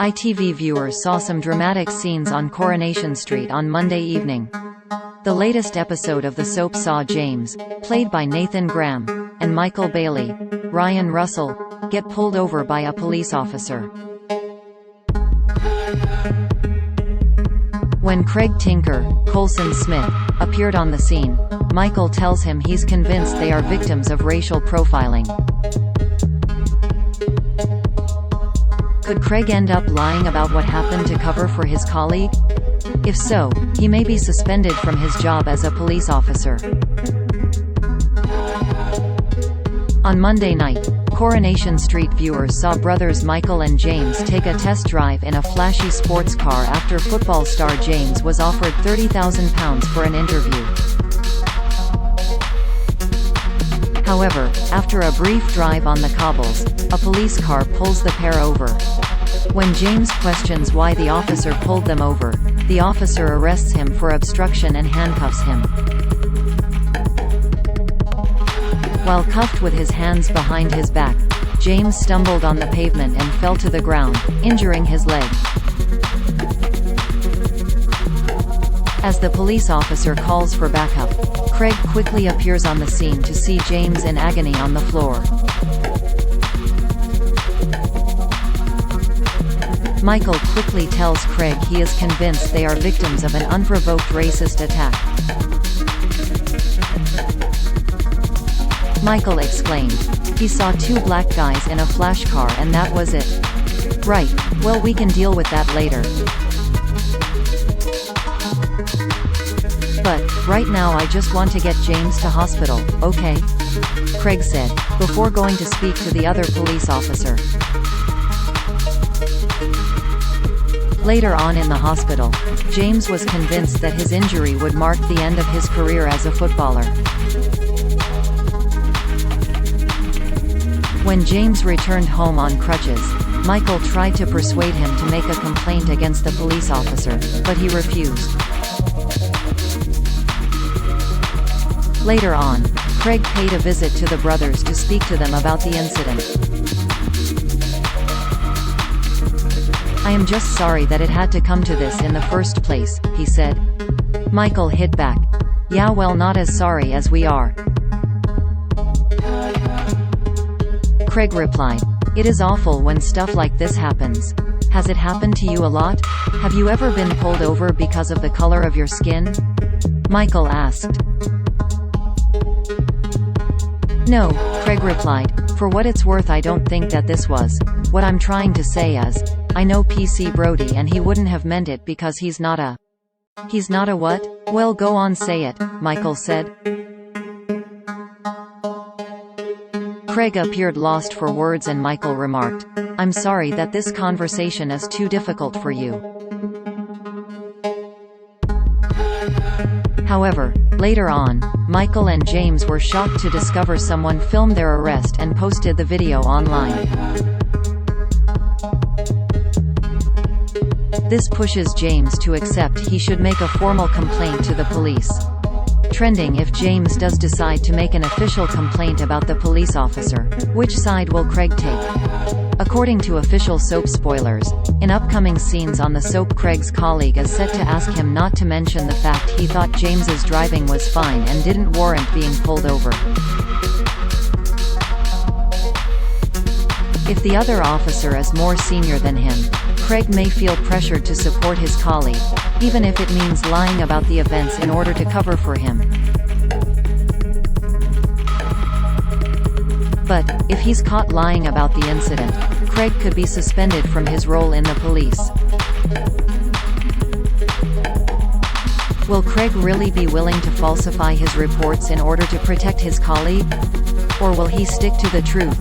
ITV viewers saw some dramatic scenes on Coronation Street on Monday evening. The latest episode of the soap saw James, played by Nathan Graham, and Michael Bailey, Ryan Russell, get pulled over by a police officer. When sCraigTinker, Colson Smith, appeared on the scene, Michael tells him he's convinced they are victims of racial profiling. Could Craig end up lying about what happened to cover for his colleague? If so, he may be suspended from his job as a police officer. On Monday night, Coronation Street viewers saw brothers Michael and James take a test drive in a flashy sports car after football star James was offered £30,000 for an interview. However, after a brief drive on the cobbles, a police car pulls the pair over. When James questions why the officer pulled them over, the officer arrests him for obstruction and handcuffs him. While cuffed with his hands behind his back, James stumbled on the pavement and fell to the ground, injuring his leg. As the police officer calls for backup, Craig quickly appears on the scene to see James in agony on the floor. Michael quickly tells Craig he is convinced they are victims of an unprovoked racist attack. Michael exclaimed, "He saw two black guys in a flash car and that was it." "Right, well we can deal with that later. But, right now I just want to get James to hospital, okay?" Craig said, before going to speak to the other police officer. Later on in the hospital, James was convinced that his injury would mark the end of his career as a footballer. When James returned home on crutches, Michael tried to persuade him to make a complaint against the police officer, but he refused. Later on, Craig paid a visit to the brothers to speak to them about the incident. "I am just sorry that it had to come to this in the first place," he said. Michael hit back, "Yeah, well, not as sorry as we are." Craig replied, "It is awful when stuff like this happens. Has it happened to you a lot? Have you ever been pulled over because of the color of your skin?" Michael asked. "No," Craig replied, "for what it's worth I don't think that this was. What I'm trying to say is, I know PC Brody and he wouldn't have meant it because he's not a..." "He's not a what?" "Well, go on, say it," Michael said. Craig appeared lost for words and Michael remarked, "I'm sorry that this conversation is too difficult for you." However, later on, Michael and James were shocked to discover someone filmed their arrest and posted the video online. This pushes James to accept he should make a formal complaint to the police. Trending: if James does decide to make an official complaint about the police officer, which side will Craig take? According to official soap spoilers, in upcoming scenes on the soap, Craig's colleague is set to ask him not to mention the fact he thought James's driving was fine and didn't warrant being pulled over. If the other officer is more senior than him, Craig may feel pressured to support his colleague, even if it means lying about the events in order to cover for him. But, if he's caught lying about the incident, Craig could be suspended from his role in the police. Will Craig really be willing to falsify his reports in order to protect his colleague? Or will he stick to the truth?